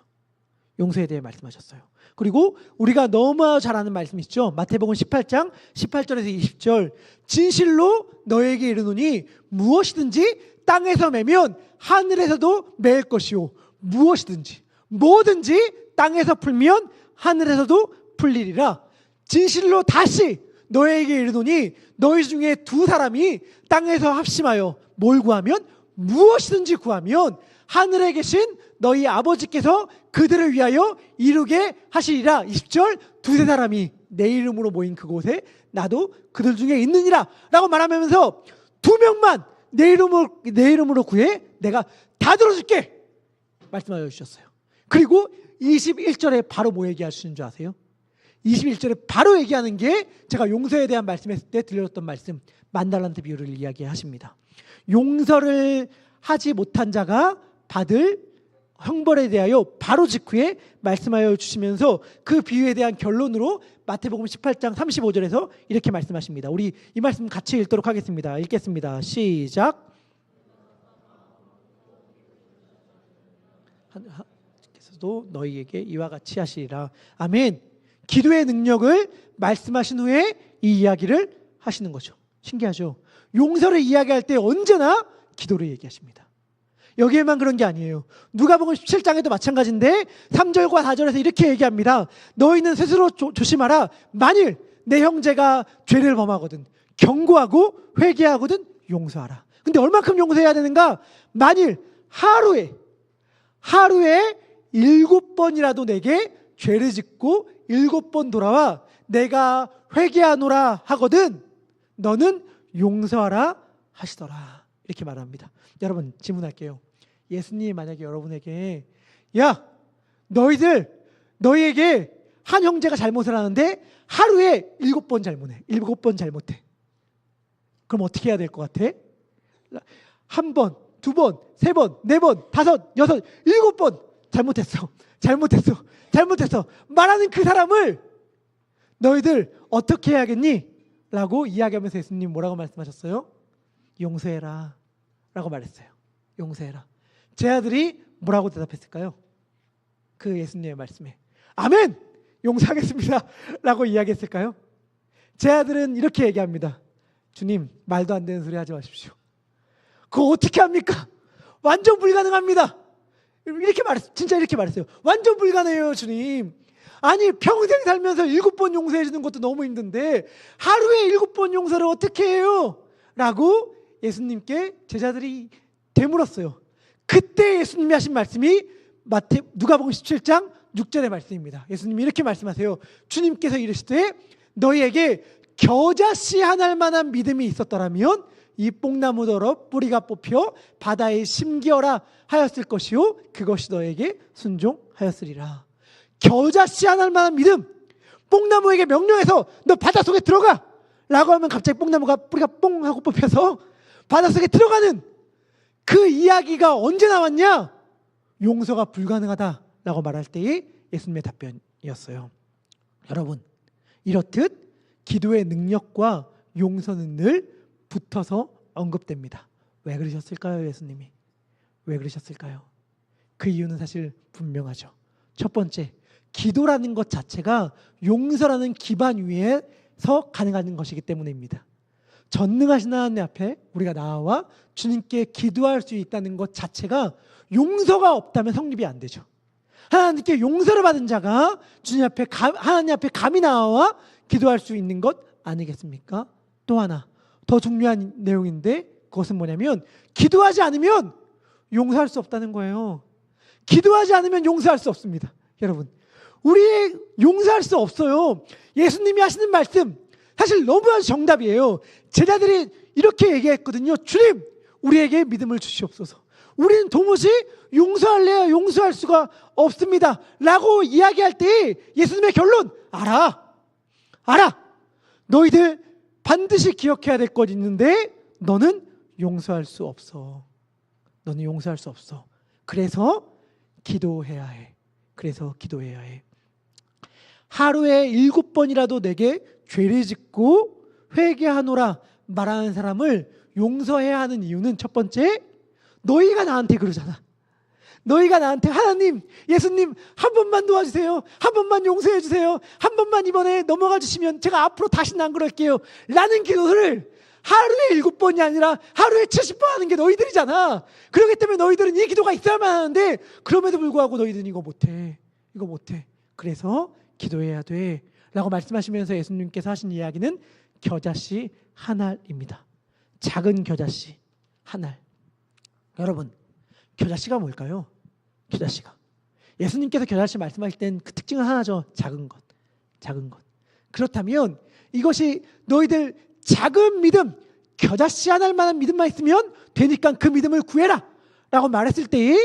용서에 대해 말씀하셨어요. 그리고 우리가 너무 잘 아는 말씀 있죠. 마태복음 18장 18절에서 20절. 진실로 너에게 이르노니 무엇이든지 땅에서 매면 하늘에서도 매일 것이요, 무엇이든지 뭐든지 땅에서 풀면 하늘에서도 풀리리라. 진실로 다시 너에게 이르노니 너희 중에 두 사람이 땅에서 합심하여 뭘 구하면, 무엇이든지 구하면 하늘에 계신 너희 아버지께서 그들을 위하여 이루게 하시리라. 20절. 두세 사람이 내 이름으로 모인 그곳에 나도 그들 중에 있느니라 라고 말하면서 두 명만 내 이름으로 구해 내가 다 들어줄게 말씀하여 주셨어요. 그리고 21절에 바로 뭐 얘기하시는 줄 아세요? 21절에 바로 얘기하는 게 제가 용서에 대한 말씀했을 때 들려줬던 말씀, 만달란트 비유를 이야기하십니다. 용서를 하지 못한 자가 받을 형벌에 대하여 바로 직후에 말씀하여 주시면서 그 비유에 대한 결론으로 마태복음 18장 35절에서 이렇게 말씀하십니다. 우리 이 말씀 같이 읽도록 하겠습니다. 읽겠습니다. 시작. 하나님께서도 너희에게 이와 같이 하시리라. 아멘. 기도의 능력을 말씀하신 후에 이 이야기를 하시는 거죠. 신기하죠? 용서를 이야기할 때 언제나 기도를 얘기하십니다. 여기에만 그런 게 아니에요. 누가복음 17장에도 마찬가지인데 3절과 4절에서 이렇게 얘기합니다. 너희는 스스로 조심하라. 만일 내 형제가 죄를 범하거든 경고하고 회개하거든 용서하라. 근데 얼만큼 용서해야 되는가? 만일 하루에 7번이라도 내게 죄를 짓고 7번 돌아와 내가 회개하노라 하거든 너는 용서하라 하시더라. 이렇게 말합니다. 여러분 질문할게요. 예수님이 만약에 여러분에게 야 너희에게 한 형제가 잘못을 하는데 하루에 7번 잘못해. 7번 잘못해. 그럼 어떻게 해야 될 것 같아? 1번, 2번, 3번, 4번, 5, 6, 7번 잘못했어 말하는 그 사람을 너희들 어떻게 해야겠니? 라고 이야기하면서 예수님 뭐라고 말씀하셨어요? 용서해라 라고 말했어요. 용서해라. 제 아들이 뭐라고 대답했을까요? 그 예수님의 말씀에 아멘! 용서하겠습니다 라고 이야기했을까요? 제 아들은 이렇게 얘기합니다. 주님, 말도 안 되는 소리 하지 마십시오. 그거 어떻게 합니까? 완전 불가능합니다. 진짜 이렇게 말했어요. 완전 불가능해요, 주님. 아니, 평생 살면서 7번 용서해 주는 것도 너무 힘든데 하루에 7번 용서를 어떻게 해요? 라고 예수님께 제자들이 되물었어요. 그때 예수님이 하신 말씀이 누가복음 17장 6절의 말씀입니다. 예수님이 이렇게 말씀하세요. 주님께서 이르시되 너희에게 겨자씨 한 알만한 믿음이 있었더라면 이 뽕나무더러 뿌리가 뽑혀 바다에 심기어라 하였을 것이요 그것이 너에게 순종하였으리라. 겨자씨 한 알만한 믿음. 뽕나무에게 명령해서 너 바닷속에 들어가 라고 하면 갑자기 뽕나무가 뿌리가 뽕 하고 뽑혀서 바닷속에 들어가는 그 이야기가 언제 나왔냐? 용서가 불가능하다라고 말할 때의 예수님의 답변이었어요. 여러분, 이렇듯 기도의 능력과 용서는 늘 붙어서 언급됩니다. 왜 그러셨을까요, 예수님이? 왜 그러셨을까요? 그 이유는 사실 분명하죠. 첫 번째, 기도라는 것 자체가 용서라는 기반 위에서 가능한 것이기 때문입니다. 전능하신 하나님 앞에 우리가 나와 주님께 기도할 수 있다는 것 자체가 용서가 없다면 성립이 안 되죠. 하나님께 용서를 받은 자가 하나님 앞에 감히 나와 기도할 수 있는 것 아니겠습니까? 또 하나 더 중요한 내용인데 그것은 뭐냐면 기도하지 않으면 용서할 수 없다는 거예요. 기도하지 않으면 용서할 수 없습니다. 여러분, 우리 용서할 수 없어요. 예수님이 하시는 말씀 사실 너무나 정답이에요. 제자들이 이렇게 얘기했거든요. 주님, 우리에게 믿음을 주시옵소서. 우리는 도무지 용서할래야 용서할 수가 없습니다 라고 이야기할 때 예수님의 결론, 알아. 너희들 반드시 기억해야 될 것 있는데 너는 용서할 수 없어. 그래서 기도해야 해. 하루에 7번이라도 내게 죄를 짓고 회개하노라 말하는 사람을 용서해야 하는 이유는, 첫 번째, 너희가 나한테 그러잖아. 너희가 나한테 하나님, 예수님 한 번만 도와주세요. 한 번만 용서해 주세요. 한 번만 이번에 넘어가 주시면 제가 앞으로 다시는 안 그럴게요 라는 기도를 하루에 7번이 아니라 하루에 70번 하는 게 너희들이잖아. 그렇기 때문에 너희들은 이 기도가 있어야만 하는데 그럼에도 불구하고 너희들은 이거 못해. 그래서 기도해야 돼 라고 말씀하시면서 예수님께서 하신 이야기는 겨자씨 한 알입니다. 작은 겨자씨 한 알. 여러분, 겨자씨가 뭘까요? 예수님께서 겨자씨 말씀하실 땐 그 특징은 하나죠. 작은 것. 그렇다면 이것이 너희들 작은 믿음, 겨자씨 한 알만한 믿음만 있으면 되니까 그 믿음을 구해라 라고 말했을 때에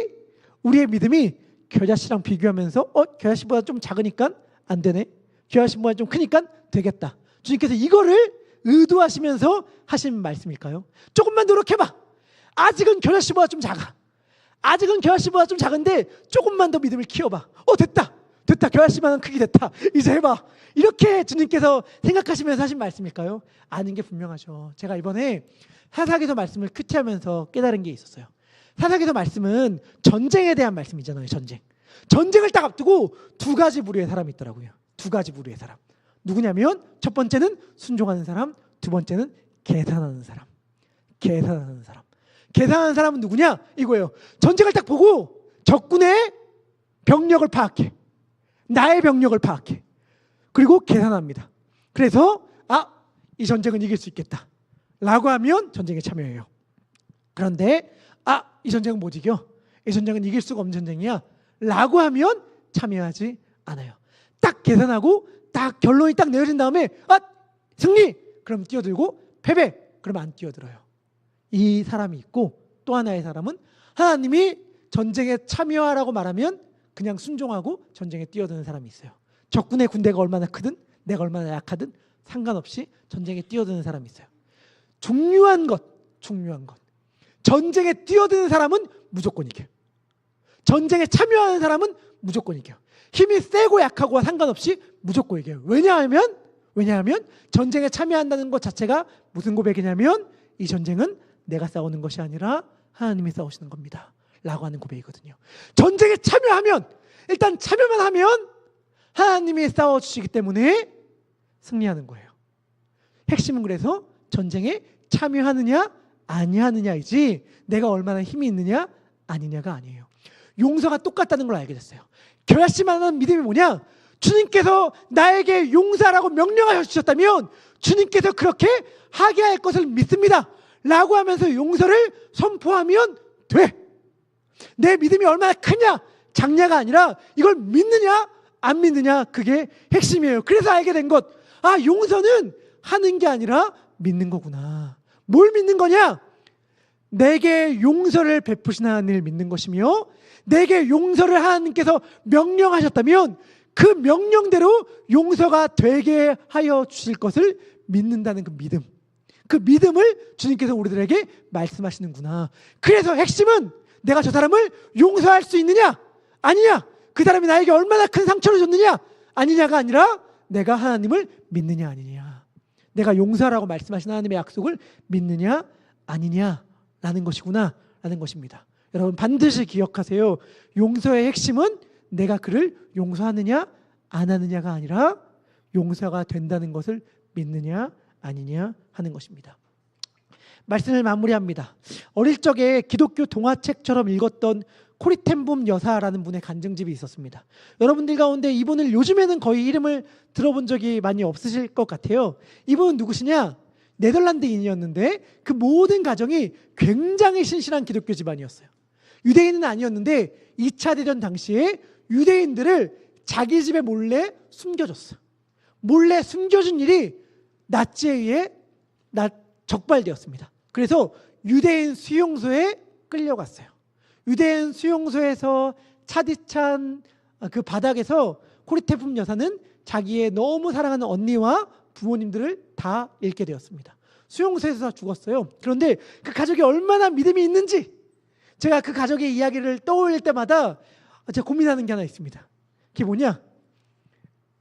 우리의 믿음이 겨자씨랑 비교하면서 겨자씨보다 좀 작으니까 안 되네, 겨자씨보다 좀 크니까 되겠다. 주님께서 이거를 의도하시면서 하신 말씀일까요? 조금만 노력해봐. 아직은 겨자씨보다 좀 작아. 아직은 겨자씨보다 좀 작은데 조금만 더 믿음을 키워봐. 됐다. 겨자씨만한 크기 됐다. 이제 해봐. 이렇게 주님께서 생각하시면서 하신 말씀일까요? 아닌 게 분명하죠. 제가 이번에 사사기서 말씀을 큐티하면서 깨달은 게 있었어요. 사사기서 말씀은 전쟁에 대한 말씀이잖아요. 전쟁을 딱 앞두고 두 가지 부류의 사람이 있더라고요. 두 가지 부류의 사람. 누구냐면 첫 번째는 순종하는 사람, 두 번째는 계산하는 사람. 계산하는 사람은 누구냐? 이거예요. 전쟁을 딱 보고 적군의 병력을 파악해. 나의 병력을 파악해. 그리고 계산합니다. 그래서 이 전쟁은 이길 수 있겠다 라고 하면 전쟁에 참여해요. 그런데 이 전쟁은 못 이겨. 이 전쟁은 이길 수가 없는 전쟁이야 라고 하면 참여하지 않아요. 딱 계산하고 딱 결론이 딱 내려진 다음에 승리! 그럼 뛰어들고, 패배! 그럼 안 뛰어들어요. 이 사람이 있고, 또 하나의 사람은 하나님이 전쟁에 참여하라고 말하면 그냥 순종하고 전쟁에 뛰어드는 사람이 있어요. 적군의 군대가 얼마나 크든 내가 얼마나 약하든 상관없이 전쟁에 뛰어드는 사람이 있어요. 중요한 것. 전쟁에 뛰어드는 사람은 무조건 이겨요. 전쟁에 참여하는 사람은 무조건 이겨요. 힘이 세고 약하고와 상관없이 무조건 이겨요. 왜냐하면 전쟁에 참여한다는 것 자체가 무슨 고백이냐면 이 전쟁은 내가 싸우는 것이 아니라 하나님이 싸우시는 겁니다 라고 하는 고백이거든요. 전쟁에 참여하면, 일단 참여만 하면 하나님이 싸워주시기 때문에 승리하는 거예요. 핵심은 그래서 전쟁에 참여하느냐 아니하느냐이지 내가 얼마나 힘이 있느냐 아니냐가 아니에요. 용서가 똑같다는 걸 알게 됐어요. 겨자씨만한 믿음이 뭐냐? 주님께서 나에게 용서하라고 명령하셨다면 주님께서 그렇게 하게 할 것을 믿습니다 라고 하면서 용서를 선포하면 돼. 내 믿음이 얼마나 크냐 작냐가 아니라 이걸 믿느냐 안 믿느냐, 그게 핵심이에요. 그래서 알게 된 것, 용서는 하는 게 아니라 믿는 거구나. 뭘 믿는 거냐? 내게 용서를 베푸신 하나님을 믿는 것이며, 내게 용서를 하나님께서 명령하셨다면 그 명령대로 용서가 되게 하여 주실 것을 믿는다는 그 믿음, 그 믿음을 주님께서 우리들에게 말씀하시는구나. 그래서 핵심은 내가 저 사람을 용서할 수 있느냐 아니냐, 그 사람이 나에게 얼마나 큰 상처를 줬느냐 아니냐가 아니라 내가 하나님을 믿느냐 아니냐, 내가 용서라고 말씀하신 하나님의 약속을 믿느냐 아니냐라는 것이구나 라는 것입니다. 여러분 반드시 기억하세요. 용서의 핵심은 내가 그를 용서하느냐 안 하느냐가 아니라 용서가 된다는 것을 믿느냐 아니냐 하는 것입니다. 말씀을 마무리합니다. 어릴 적에 기독교 동화책처럼 읽었던 코리텐붐 여사라는 분의 간증집이 있었습니다. 여러분들 가운데 이분을 요즘에는 거의 이름을 들어본 적이 많이 없으실 것 같아요. 이분은 누구시냐? 네덜란드인이었는데 그 모든 가정이 굉장히 신실한 기독교 집안이었어요. 유대인은 아니었는데 2차 대전 당시에 유대인들을 자기 집에 몰래 숨겨줬어. 몰래 숨겨준 일이 나치에 의해 적발되었습니다. 그래서 유대인 수용소에 끌려갔어요. 유대인 수용소에서 차디찬 그 바닥에서 코르테품 여사는 자기의 너무 사랑하는 언니와 부모님들을 다 잃게 되었습니다. 수용소에서 죽었어요. 그런데 그 가족이 얼마나 믿음이 있는지 제가 그 가족의 이야기를 떠올릴 때마다 제가 고민하는 게 하나 있습니다. 그게 뭐냐?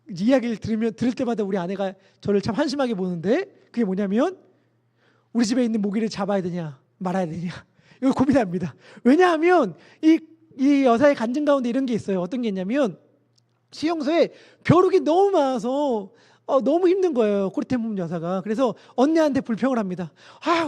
이야기를 들을 때마다 우리 아내가 저를 참 한심하게 보는데 그게 뭐냐면 우리 집에 있는 모기를 잡아야 되냐 말아야 되냐 이걸 고민합니다. 왜냐하면 이 여사의 간증 가운데 이런 게 있어요. 어떤 게 있냐면 수용소에 벼룩이 너무 많아서 너무 힘든 거예요. 코르테품 여사가. 그래서 언니한테 불평을 합니다.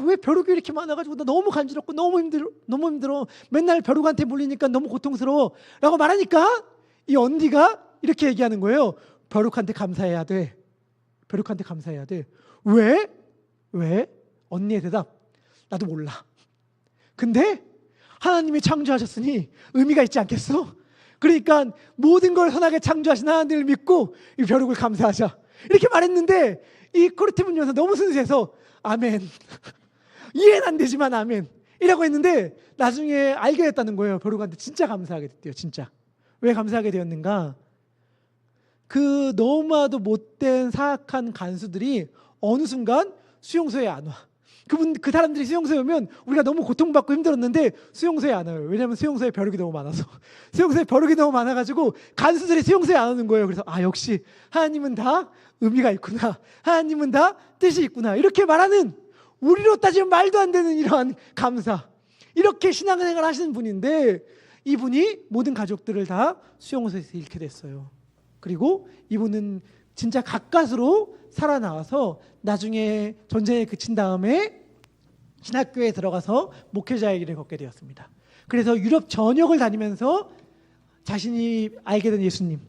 왜 벼룩이 이렇게 많아가지고 나 너무 간지럽고 너무 힘들어. 맨날 벼룩한테 물리니까 너무 고통스러워. 라고 말하니까 이 언니가 이렇게 얘기하는 거예요. 벼룩한테 감사해야 돼. 벼룩한테 감사해야 돼. 왜? 언니의 대답. 나도 몰라. 근데 하나님이 창조하셨으니 의미가 있지 않겠어? 그러니까 모든 걸 선하게 창조하신 하나님을 믿고 이 벼룩을 감사하자. 이렇게 말했는데 이 코르테품 여사 너무 순수해서 아멘. 이해는 안 되지만 아멘. 이라고 했는데 나중에 알게 됐다는 거예요. 벼룩한테 진짜 감사하게 됐대요. 진짜. 왜 감사하게 되었는가? 그 너무나도 못된 사악한 간수들이 어느 순간 수용소에 안 와. 그 사람들이 수용소에 오면 우리가 너무 고통받고 힘들었는데 수용소에 안 와요. 왜냐하면 수용소에 벼룩이 너무 많아서. 수용소에 벼룩이 너무 많아가지고 간수들이 수용소에 안 오는 거예요. 그래서 역시 하나님은 다 의미가 있구나. 하나님은 다 뜻이 있구나. 이렇게 말하는 우리로 따지면 말도 안 되는 이러한 감사. 이렇게 신앙생활 하시는 분인데 이분이 모든 가족들을 다 수용소에서 잃게 됐어요. 그리고 이분은 진짜 가까스로 살아나와서 나중에 전쟁에 그친 다음에 신학교에 들어가서 목회자의 길을 걷게 되었습니다. 그래서 유럽 전역을 다니면서 자신이 알게 된 예수님,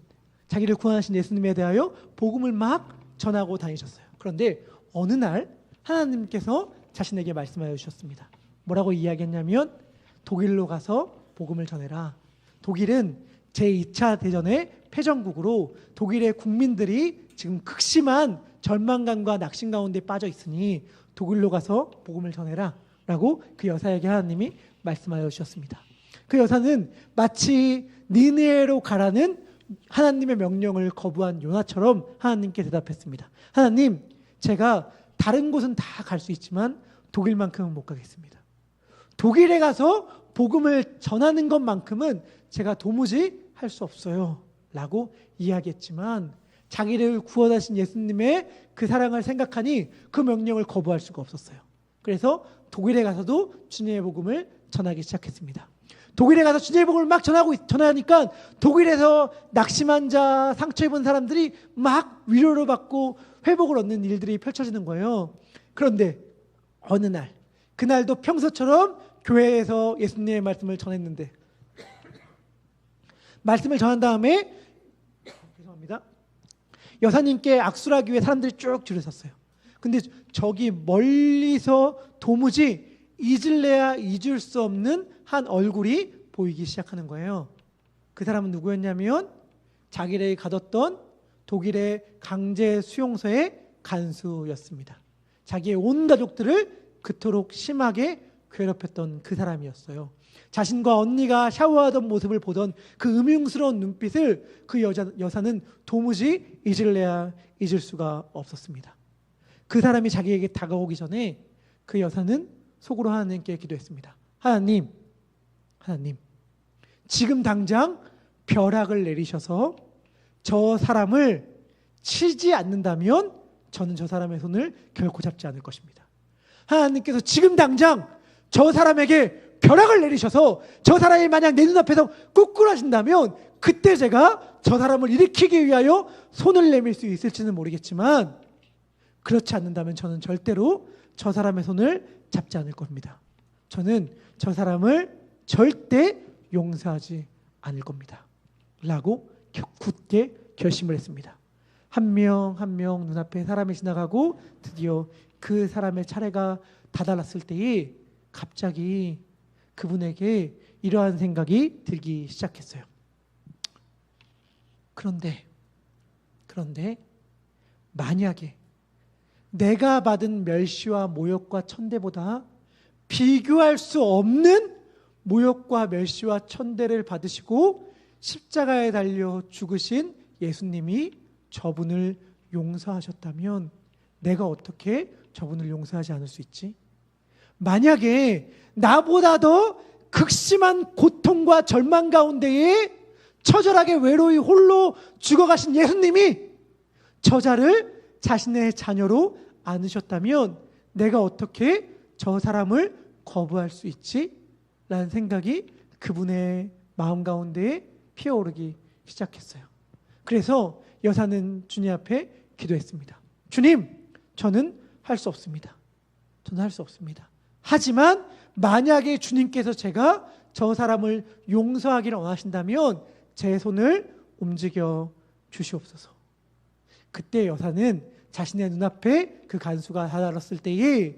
자기를 구원하신 예수님에 대하여 복음을 막 전하고 다니셨어요. 그런데 어느 날 하나님께서 자신에게 말씀하여 주셨습니다. 뭐라고 이야기했냐면 독일로 가서 복음을 전해라. 독일은 제2차 대전의 패전국으로 독일의 국민들이 지금 극심한 절망감과 낙심 가운데 빠져 있으니 독일로 가서 복음을 전해라 라고 그 여사에게 하나님이 말씀하여 주셨습니다. 그 여사는 마치 니느웨로 가라는 하나님의 명령을 거부한 요나처럼 하나님께 대답했습니다. 하나님, 제가 다른 곳은 다 갈 수 있지만 독일만큼은 못 가겠습니다. 독일에 가서 복음을 전하는 것만큼은 제가 도무지 할 수 없어요 라고 이야기했지만 자기를 구원하신 예수님의 그 사랑을 생각하니 그 명령을 거부할 수가 없었어요. 그래서 독일에 가서도 주님의 복음을 전하기 시작했습니다. 독일에 가서 주님의 복음을 막 전하니까 독일에서 낙심한 자, 상처 입은 사람들이 막 위로를 받고 회복을 얻는 일들이 펼쳐지는 거예요. 그런데 어느 날, 그날도 평소처럼 교회에서 예수님의 말씀을 전했는데 말씀을 전한 다음에 여사님께 악수를 하기 위해 사람들이 쭉 줄을 섰어요. 근데 저기 멀리서 도무지 잊을래야 잊을 수 없는 한 얼굴이 보이기 시작하는 거예요. 그 사람은 누구였냐면 자기를 가뒀던 독일의 강제 수용소의 간수였습니다. 자기의 온 가족들을 그토록 심하게 괴롭혔던 그 사람이었어요. 자신과 언니가 샤워하던 모습을 보던 그 음흉스러운 눈빛을 그 여사는 도무지 잊을래야 잊을 수가 없었습니다. 그 사람이 자기에게 다가오기 전에 그 여사는 속으로 하나님께 기도했습니다. 하나님, 지금 당장 벼락을 내리셔서 저 사람을 치지 않는다면 저는 저 사람의 손을 결코 잡지 않을 것입니다. 하나님께서 지금 당장 저 사람에게 벼락을 내리셔서 저 사람이 만약 내 눈앞에서 꾸꾸라진다면 그때 제가 저 사람을 일으키기 위하여 손을 내밀 수 있을지는 모르겠지만 그렇지 않는다면 저는 절대로 저 사람의 손을 잡지 않을 겁니다. 저는 저 사람을 절대 용서하지 않을 겁니다. 라고 굳게 결심을 했습니다. 한 명 한 명 눈앞에 사람이 지나가고 드디어 그 사람의 차례가 다다랐을 때에 갑자기 그분에게 이러한 생각이 들기 시작했어요. 그런데 만약에 내가 받은 멸시와 모욕과 천대보다 비교할 수 없는 모욕과 멸시와 천대를 받으시고 십자가에 달려 죽으신 예수님이 저분을 용서하셨다면 내가 어떻게 저분을 용서하지 않을 수 있지? 만약에 나보다 더 극심한 고통과 절망 가운데에 처절하게 외로이 홀로 죽어가신 예수님이 저자를 자신의 자녀로 안으셨다면 내가 어떻게 저 사람을 거부할 수 있지? 라는 생각이 그분의 마음 가운데에 피어오르기 시작했어요. 그래서 여사는 주님 앞에 기도했습니다. 주님, 저는 할 수 없습니다. 저는 할 수 없습니다. 하지만 만약에 주님께서 제가 저 사람을 용서하기를 원하신다면 제 손을 움직여 주시옵소서. 그때 여사는 자신의 눈앞에 그 간수가 다다랐을 때에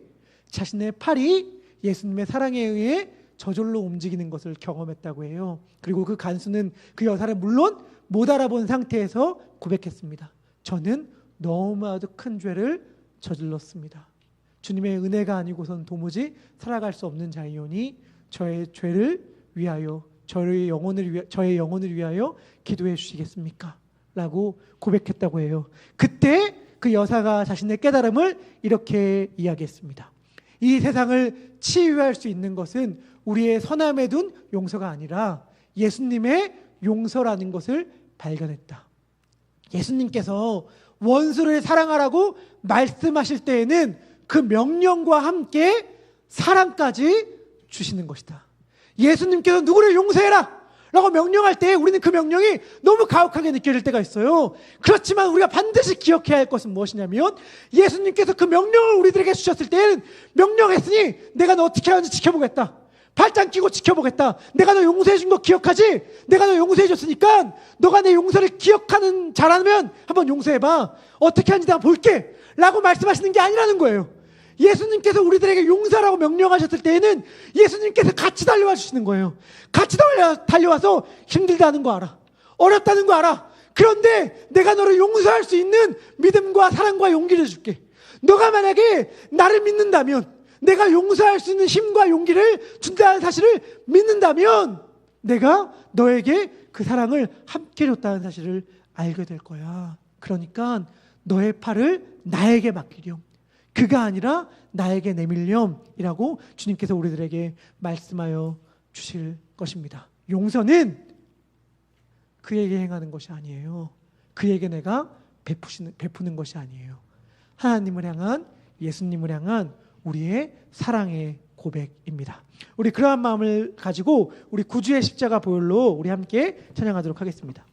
자신의 팔이 예수님의 사랑에 의해 저절로 움직이는 것을 경험했다고 해요. 그리고 그 간수는 그 여사를 물론 못 알아본 상태에서 고백했습니다. 저는 너무나도 큰 죄를 저질렀습니다. 주님의 은혜가 아니고선 도무지 살아갈 수 없는 자이오니 저의 죄를 위하여 저의 영혼을 위하여 기도해 주시겠습니까? 라고 고백했다고 해요. 그때 그 여사가 자신의 깨달음을 이렇게 이야기했습니다. 이 세상을 치유할 수 있는 것은 우리의 선함에 둔 용서가 아니라 예수님의 용서라는 것을 발견했다. 예수님께서 원수를 사랑하라고 말씀하실 때에는 그 명령과 함께 사랑까지 주시는 것이다. 예수님께서 누구를 용서해라 라고 명령할 때 우리는 그 명령이 너무 가혹하게 느껴질 때가 있어요. 그렇지만 우리가 반드시 기억해야 할 것은 무엇이냐면 예수님께서 그 명령을 우리들에게 주셨을 때는 명령했으니 내가 너 어떻게 하는지 지켜보겠다. 발짱 끼고 지켜보겠다. 내가 너 용서해 준 거 기억하지? 내가 너 용서해 줬으니까 너가 내 용서를 기억하는 잘하면 한번 용서해봐. 어떻게 하는지 내가 볼게 라고 말씀하시는 게 아니라는 거예요. 예수님께서 우리들에게 용서라고 명령하셨을 때에는 예수님께서 같이 달려와 주시는 거예요. 같이 달려와서 힘들다는 거 알아. 어렵다는 거 알아. 그런데 내가 너를 용서할 수 있는 믿음과 사랑과 용기를 줄게. 너가 만약에 나를 믿는다면, 내가 용서할 수 있는 힘과 용기를 준다는 사실을 믿는다면 내가 너에게 그 사랑을 함께 줬다는 사실을 알게 될 거야. 그러니까 너의 팔을 나에게 맡기렴. 그가 아니라 나에게 내밀렴이라고 주님께서 우리들에게 말씀하여 주실 것입니다. 용서는 그에게 행하는 것이 아니에요. 그에게 내가 베푸는 것이 아니에요. 하나님을 향한, 예수님을 향한 우리의 사랑의 고백입니다. 우리 그러한 마음을 가지고 우리 구주의 십자가 보혈로 우리 함께 찬양하도록 하겠습니다.